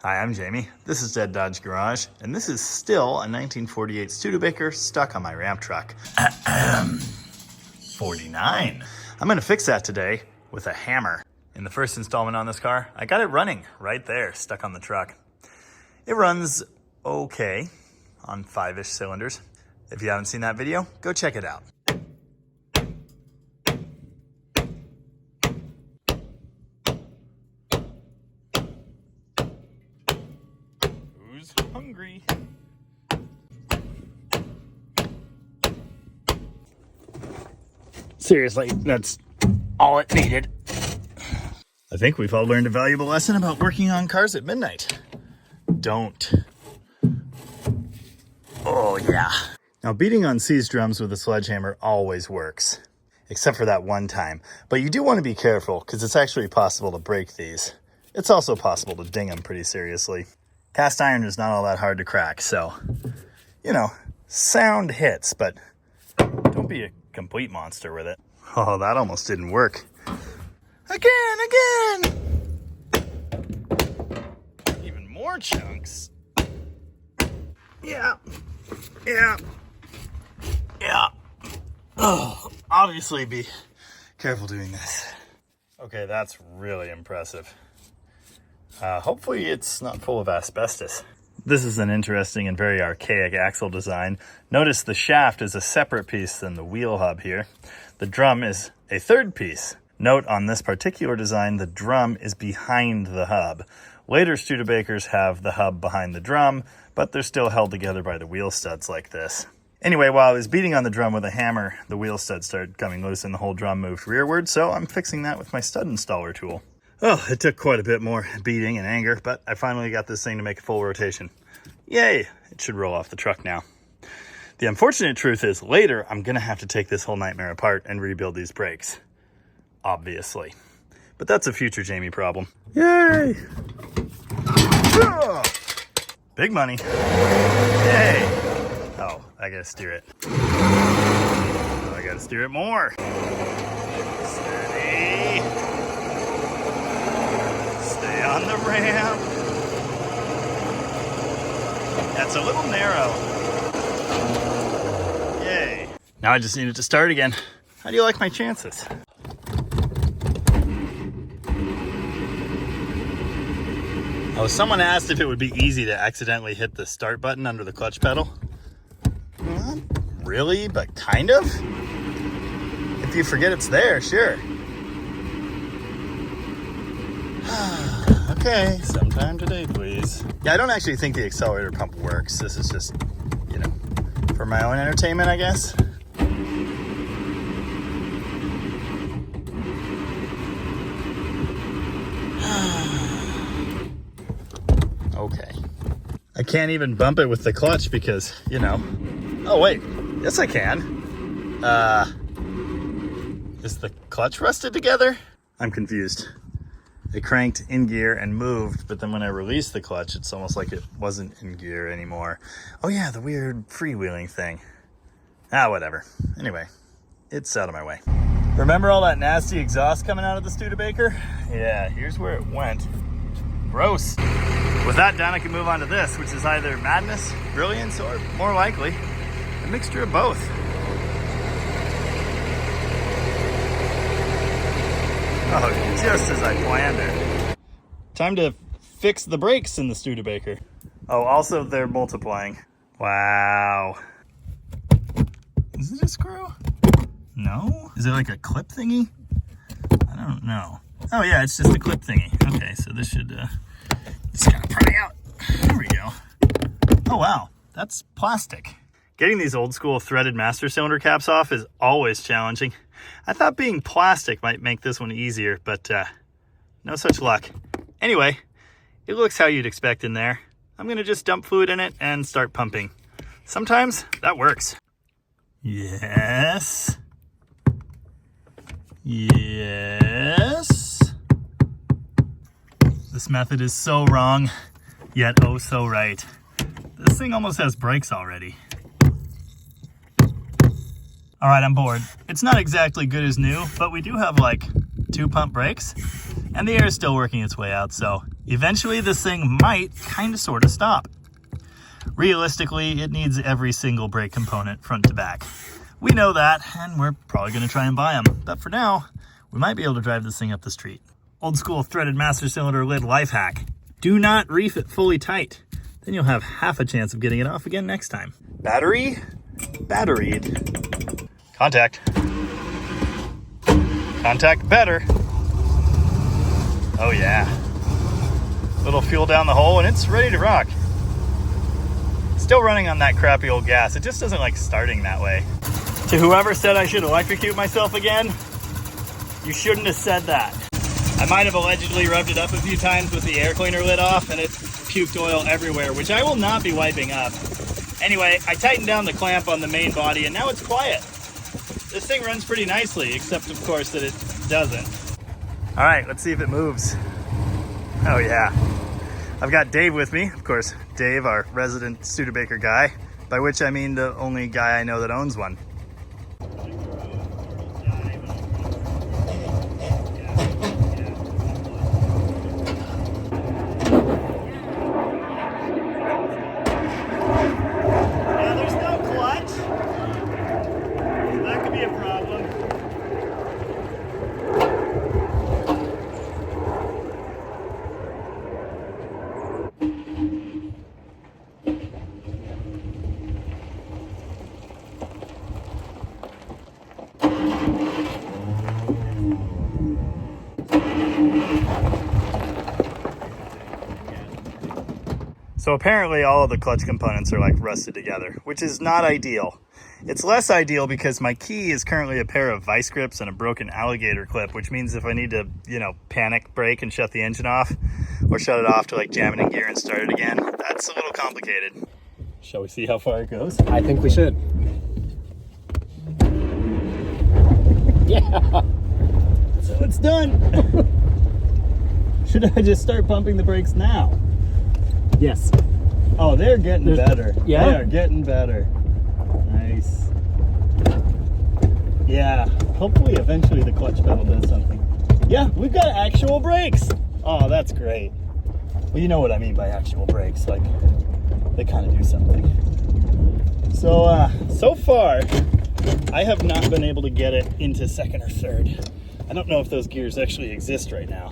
Hi, I'm Jamie. This is Dead Dodge Garage, and this is still a 1948 Studebaker stuck on my ramp truck. 49. I'm gonna fix that today with a hammer. In the first installment on this car, I got it running right there, stuck on the truck. It runs okay on 5-ish cylinders. If you haven't seen that video, go check it out. Who's hungry? Seriously, that's all it needed. I think we've all learned a valuable lesson about working on cars at midnight. Don't. Oh yeah. Now beating on seized drums with a sledgehammer always works, except for that one time. But you do want to be careful because it's actually possible to break these. It's also possible to ding them pretty seriously. Cast iron is not all that hard to crack, so, you know, sound hits, but don't be a complete monster with it. Oh, that almost didn't work. Again! Even more chunks. Yeah. Oh, obviously be careful doing this. Okay, that's really impressive. Hopefully it's not full of asbestos. This is an interesting and very archaic axle design. Notice the shaft is a separate piece than the wheel hub here. The drum is a third piece. Note on this particular design, the drum is behind the hub. Later Studebakers have the hub behind the drum, but they're still held together by the wheel studs like this. Anyway, while I was beating on the drum with a hammer, the wheel studs started coming loose and the whole drum moved rearward, so I'm fixing that with my stud installer tool. Oh, it took quite a bit more beating and anger, but I finally got this thing to make a full rotation. Yay! It should roll off the truck now. The unfortunate truth is, later I'm gonna have to take this whole nightmare apart and rebuild these brakes. Obviously. But that's a future Jamie problem. Yay! Oh, big money. Yay! Oh, I gotta steer it. Oh, I gotta steer it more. Steady. Stay on the ramp. That's a little narrow. Yay. Now I just need it to start again. How do you like my chances? Oh, someone asked if it would be easy to accidentally hit the start button under the clutch pedal. Not really, but kind of. If you forget it's there, sure. Okay, sometime today, please. Yeah, I don't actually think the accelerator pump works. This is just, you know, for my own entertainment, I guess. Okay. I can't even bump it with the clutch because, you know. Oh, wait. Yes, I can. Is the clutch rusted together? I'm confused. It cranked in gear and moved, but then when I released the clutch, it's almost like it wasn't in gear anymore. Oh yeah, the weird freewheeling thing. Ah, whatever. Anyway, it's out of my way. Remember all that nasty exhaust coming out of the Studebaker? Yeah, here's where it went. Gross. With that done, I can move on to this, which is either madness, brilliance, or more likely, a mixture of both. Oh, just as I planned it. Time to fix the brakes in the Studebaker. Oh, also they're multiplying. Wow. Is it a screw? No? Is it like a clip thingy? I don't know. Oh yeah, it's just a clip thingy. Okay, so this should, just gotta pry out. There we go. Oh wow, that's plastic. Getting these old school threaded master cylinder caps off is always challenging. I thought being plastic might make this one easier, but no such luck. Anyway, it looks how you'd expect in there. I'm gonna just dump fluid in it and start pumping. Sometimes that works. Yes. Yes. This method is so wrong, yet oh so right. This thing almost has brakes already. All right, I'm bored. It's not exactly good as new, but we do have like 2 pump brakes, and the air is still working its way out, so eventually this thing might kind of sort of stop. Realistically, it needs every single brake component front to back. We know that, and we're probably going to try and buy them. But for now, we might be able to drive this thing up the street. Old school threaded master cylinder lid life hack. Do not reef it fully tight. Then you'll have half a chance of getting it off again next time. Battery? Batteried. Contact. Contact better. Oh yeah. Little fuel down the hole and it's ready to rock. Still running on that crappy old gas. It just doesn't like starting that way. To whoever said I should electrocute myself again, you shouldn't have said that. I might have allegedly rubbed it up a few times with the air cleaner lid off and it puked oil everywhere, which I will not be wiping up. Anyway, I tightened down the clamp on the main body and now it's quiet. This thing runs pretty nicely, except of course that it doesn't. All right, let's see if it moves. Oh yeah. I've got Dave with me. Of course, Dave, our resident Studebaker guy, by which I mean the only guy I know that owns one. Yeah, there's no clutch. That could be a problem. So apparently all of the clutch components are like rusted together, which is not ideal. It's less ideal because my key is currently a pair of vice grips and a broken alligator clip, which means if I need to, panic brake and shut the engine off or shut it off to like jam it in gear and start it again, that's a little complicated. Shall we see how far it goes? I think we should. Yeah. So it's done. Should I just start pumping the brakes now? Yes. Oh, they're getting better. Yeah? They are getting better. Nice. Yeah, hopefully eventually the clutch pedal does something. Yeah, we've got actual brakes. Oh, that's great. Well, you know what I mean by actual brakes. Like, they kind of do something. So far, I have not been able to get it into second or third. I don't know if those gears actually exist right now.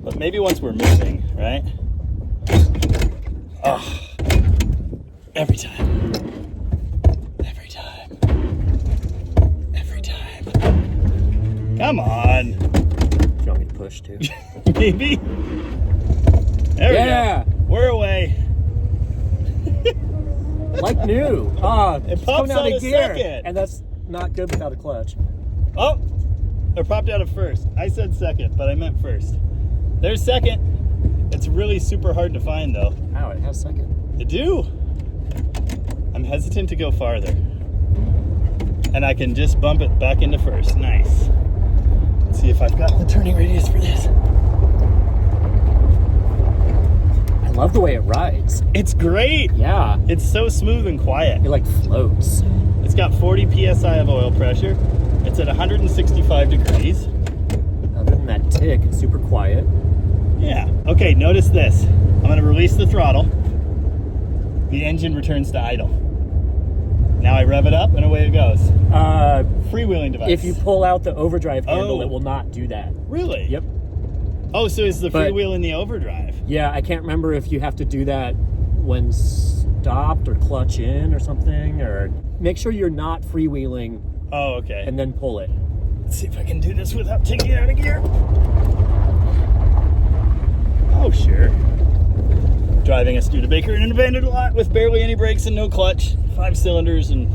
But maybe once we're moving, right? Oh, every time. Every time. Every time. Come on. Do you want me to push too? Maybe. There we go. We're away. Like new. It pops out of second. And that's not good without a clutch. Oh, it popped out of first. I said second, but I meant first. There's second. It's really super hard to find though. Oh, it has second. I do. I'm hesitant to go farther. And I can just bump it back into first. Nice. Let's see if I've got the turning radius for this. I love the way it rides. It's great. Yeah. It's so smooth and quiet. It like floats. It's got 40 PSI of oil pressure. It's at 165 degrees. Other than that tick, it's super quiet. Yeah. Okay, notice this. I'm going to release the throttle. The engine returns to idle. Now I rev it up and away it goes. Freewheeling device. If you pull out the overdrive handle, it will not do that. Really? Yep. Oh, so is the freewheel in the overdrive? Yeah, I can't remember if you have to do that when stopped or clutch in or something, or make sure you're not freewheeling. Oh, okay. And then pull it. Let's see if I can do this without taking it out of gear. Oh, sure. Driving a Studebaker in an abandoned lot with barely any brakes and no clutch. 5 cylinders and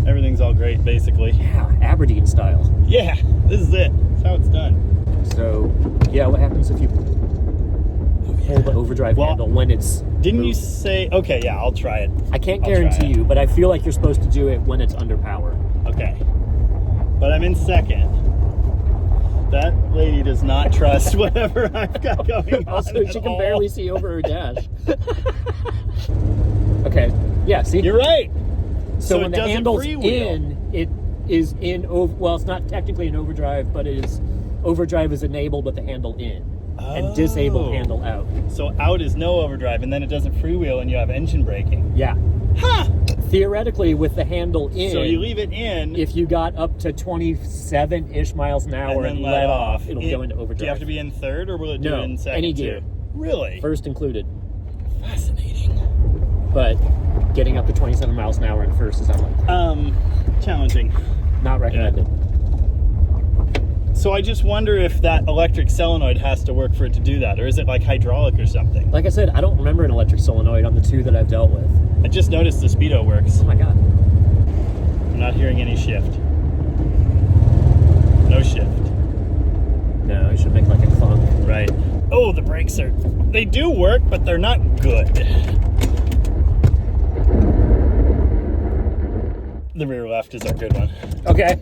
everything's all great, basically. Yeah, Aberdeen style. Yeah, this is it. That's how it's done. So, yeah, what happens if you pull the overdrive handle when it's Didn't moved? you say... Okay, yeah, I'll try it. I can't guarantee you, but I feel like you're supposed to do it when it's under power. Okay. But I'm in second. That lady does not trust whatever I've got going on. Also, she can barely see over her dash. Okay, yeah, see? You're right. So when the handle's in, it is in, well, it's not technically an overdrive, but it is, overdrive is enabled with the handle in. and disable handle out. So out is no overdrive, and then it doesn't freewheel and you have engine braking. Yeah. Huh! Theoretically, with the handle in, So you leave it in. if you got up to 27-ish miles an hour and let off, it'll go into overdrive. Do you have to be in third, or will it do it in second? Any gear. Too? Really? First included. Fascinating. But getting up to 27 miles an hour in first is unlikely. Challenging. Not recommended. So I just wonder if that electric solenoid has to work for it to do that, or is it like hydraulic or something? Like I said, I don't remember an electric solenoid on the two that I've dealt with. I just noticed the speedo works. Oh my god. I'm not hearing any shift. No shift. No, it should make like a clunk. Right. Oh, the brakes they do work, but they're not good. The rear left is our good one. Okay.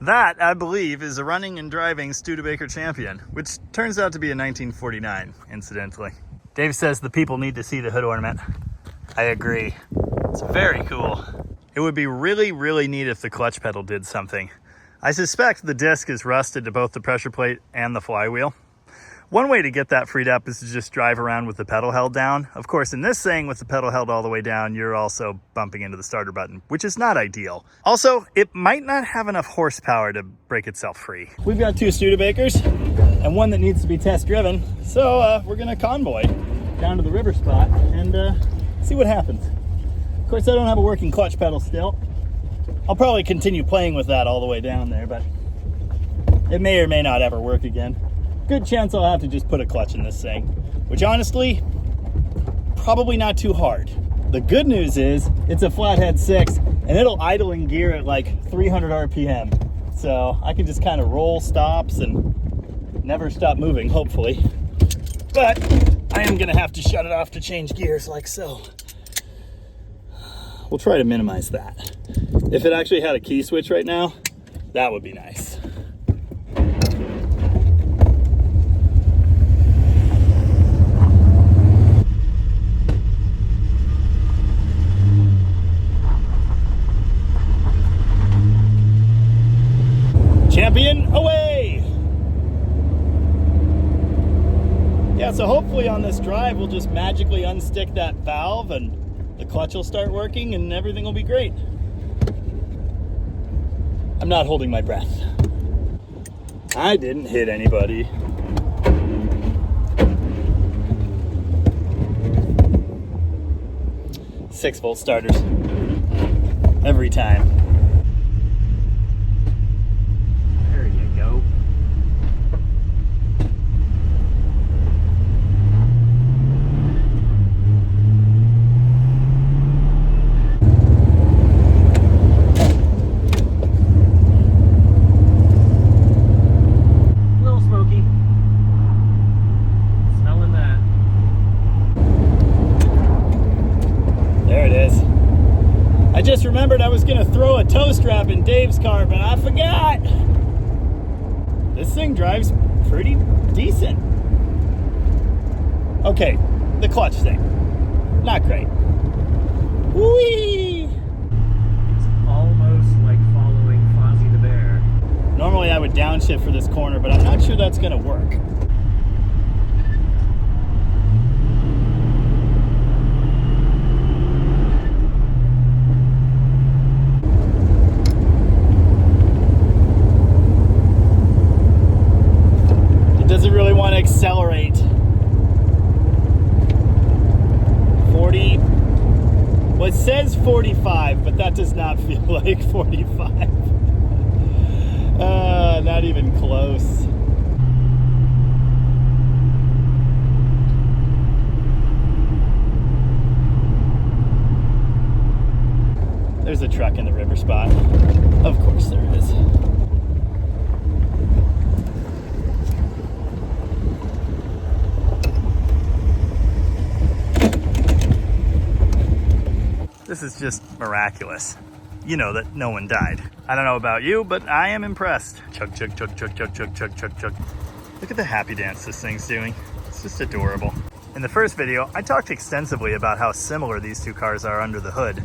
That, I believe, is a running and driving Studebaker champion, which turns out to be a 1949, incidentally. Dave says the people need to see the hood ornament. I agree. It's very cool. It would be really, really neat if the clutch pedal did something. I suspect the disc is rusted to both the pressure plate and the flywheel. One way to get that freed up is to just drive around with the pedal held down. Of course, in this thing, with the pedal held all the way down, you're also bumping into the starter button, which is not ideal. Also, it might not have enough horsepower to break itself free. We've got two Studebakers and one that needs to be test driven. So we're gonna convoy down to the river spot and see what happens. Of course, I don't have a working clutch pedal still. I'll probably continue playing with that all the way down there, but it may or may not ever work again. Good chance I'll have to just put a clutch in this thing, which honestly, probably not too hard. The good news is it's a flathead 6 and it'll idle in gear at like 300 RPM. So I can just kind of roll stops and never stop moving, hopefully. But I am gonna have to shut it off to change gears like so. We'll try to minimize that. If it actually had a key switch right now, that would be nice. Champion away! Yeah, so hopefully on this drive we'll just magically unstick that valve and the clutch will start working and everything will be great. I'm not holding my breath. I didn't hit anybody. Six-volt starters. Every time. There you go. Little smoky. Smelling that. There it is. I just remembered I was gonna throw a tow strap in Dave's car, but I forgot. This thing drives pretty decent. Okay, the clutch thing. Not great. Whee! It's almost like following Fozzie the Bear. Normally I would downshift for this corner, but I'm not sure that's gonna work. Doesn't really want to accelerate. 40. Well, it says 45, but that does not feel like 45. Not even close. There's a truck in the river spot. Of course there is. This is just miraculous. You know that no one died. I don't know about you, but I am impressed. Chug, chug, chug, chug, chug, chug, chug, chug, chug. Look at the happy dance this thing's doing. It's just adorable. In the first video, I talked extensively about how similar these two cars are under the hood.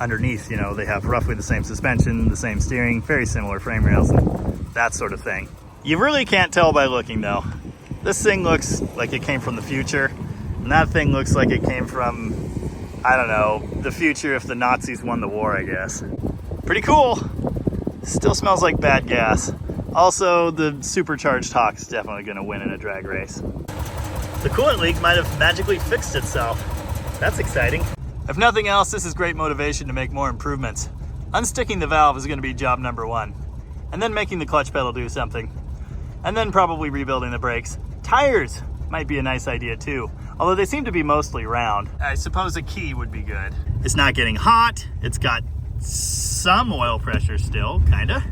Underneath, they have roughly the same suspension, the same steering, very similar frame rails, and that sort of thing. You really can't tell by looking though. This thing looks like it came from the future, and that thing looks like it came from, I don't know, the future if the Nazis won the war, I guess. Pretty cool. Still smells like bad gas. Also, the supercharged Hawk is definitely gonna win in a drag race. The coolant leak might have magically fixed itself. That's exciting. If nothing else, this is great motivation to make more improvements. Unsticking the valve is gonna be job number one, and then making the clutch pedal do something, and then probably rebuilding the brakes. Tires might be a nice idea too, although they seem to be mostly round. I suppose a key would be good. It's not getting hot. It's got some oil pressure still, kinda.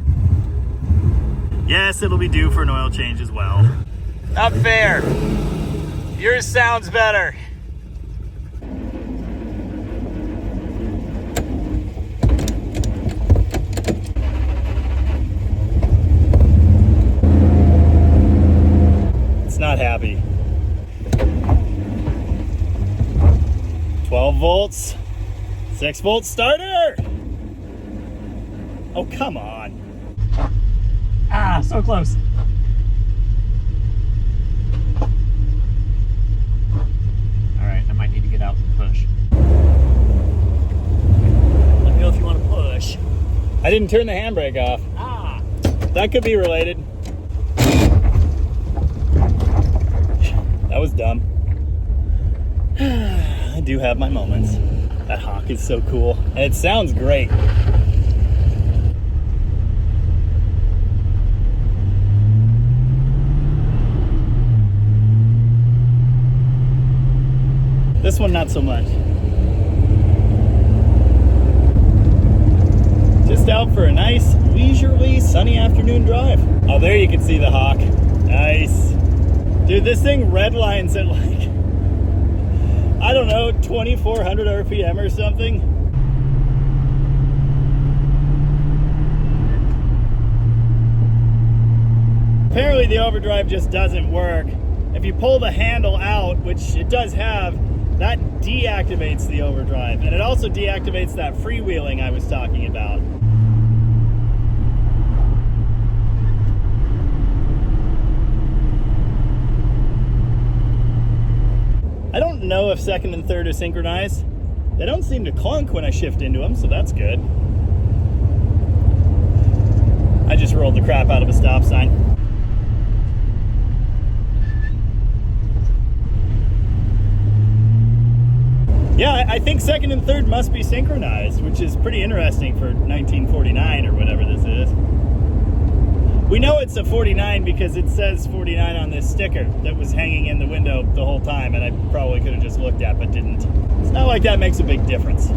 Yes, it'll be due for an oil change as well. Not fair. Yours sounds better. It's not happy. 12 volts, 6-volt starter. Oh, come on. Ah, so close. All right, I might need to get out and push. Let me know if you want to push. I didn't turn the handbrake off. Ah. That could be related. That was dumb. I do have my moments. That Hawk is so cool, and it sounds great. This one, not so much. Just out for a nice, leisurely, sunny afternoon drive. Oh, there you can see the Hawk. Nice. Dude, this thing redlines at like, I don't know, 2,400 RPM or something. Apparently the overdrive just doesn't work. If you pull the handle out, which it does have, that deactivates the overdrive, and it also deactivates that freewheeling I was talking about. I don't know if second and third are synchronized. They don't seem to clunk when I shift into them, so that's good. I just rolled the crap out of a stop sign. Yeah, I think second and third must be synchronized, which is pretty interesting for 1949 or whatever this is. We know it's a 49 because it says 49 on this sticker that was hanging in the window the whole time, and I probably could have just looked at but didn't. It's not like that makes a big difference.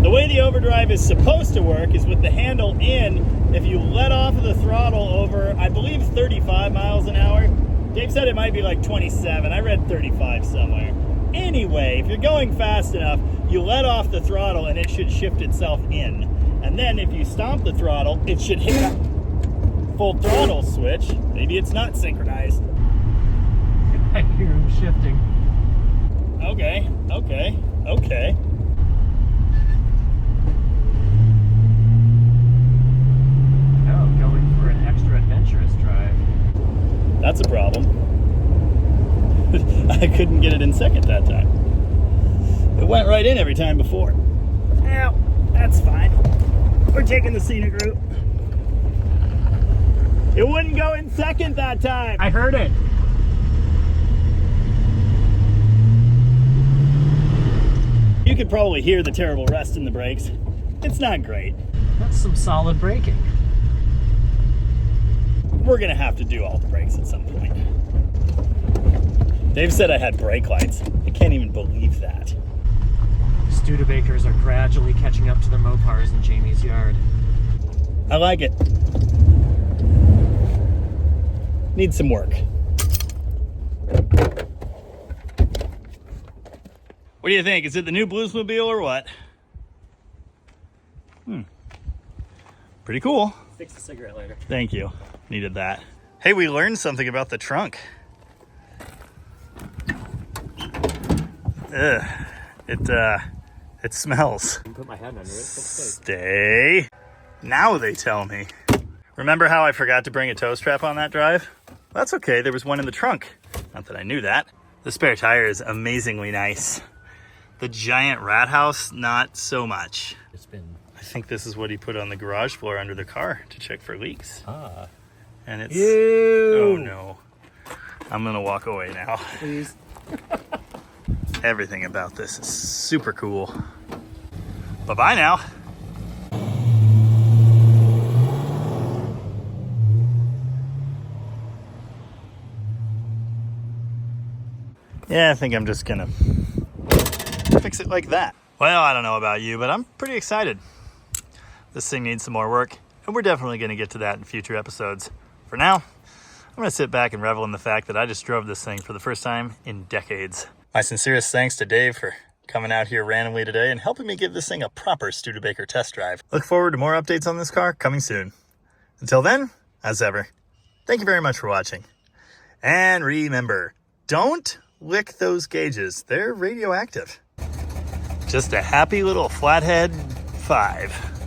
The way the overdrive is supposed to work is with the handle in. If you let off of the throttle over, I believe 35 miles an hour. Dave said it might be like 27. I read 35 somewhere. Anyway, if you're going fast enough, you let off the throttle and it should shift itself in. And then if you stomp the throttle, it should hit that full throttle switch. Maybe it's not synchronized. I hear him shifting. Okay. Going for an extra adventurous drive. That's a problem. I couldn't get it in second that time. It went right in every time before. Ow, that's fine. We're taking the scenic route. It wouldn't go in second that time. I heard it. You could probably hear the terrible rust in the brakes. It's not great. That's some solid braking. We're gonna have to do all the brakes at some point. Dave said I had brake lights. I can't even believe that. Studebakers are gradually catching up to their Mopars in Jamie's yard. I like it. Needs some work. What do you think? Is it the new Bluesmobile or what? Pretty cool. Fix the cigarette lighter. Thank you. Needed that. Hey, we learned something about the trunk. It It smells. I can put my hand under it. Stay. Now they tell me. Remember how I forgot to bring a tow strap on that drive? That's okay, there was one in the trunk. Not that I knew that. The spare tire is amazingly nice. The giant rat house, not so much. It's been... I think this is what he put on the garage floor under the car to check for leaks. Ah. And it's... Ew. Oh no. I'm gonna walk away now. Please. Everything about this is super cool. Bye-bye now. Yeah, I think I'm just gonna fix it like that. Well, I don't know about you, but I'm pretty excited. This thing needs some more work, and we're definitely gonna get to that in future episodes. For now, I'm gonna sit back and revel in the fact that I just drove this thing for the first time in decades. My sincerest thanks to Dave for coming out here randomly today and helping me give this thing a proper Studebaker test drive. Look forward to more updates on this car coming soon. Until then, as ever, thank you very much for watching. And remember, don't lick those gauges. They're radioactive. Just a happy little flathead 5.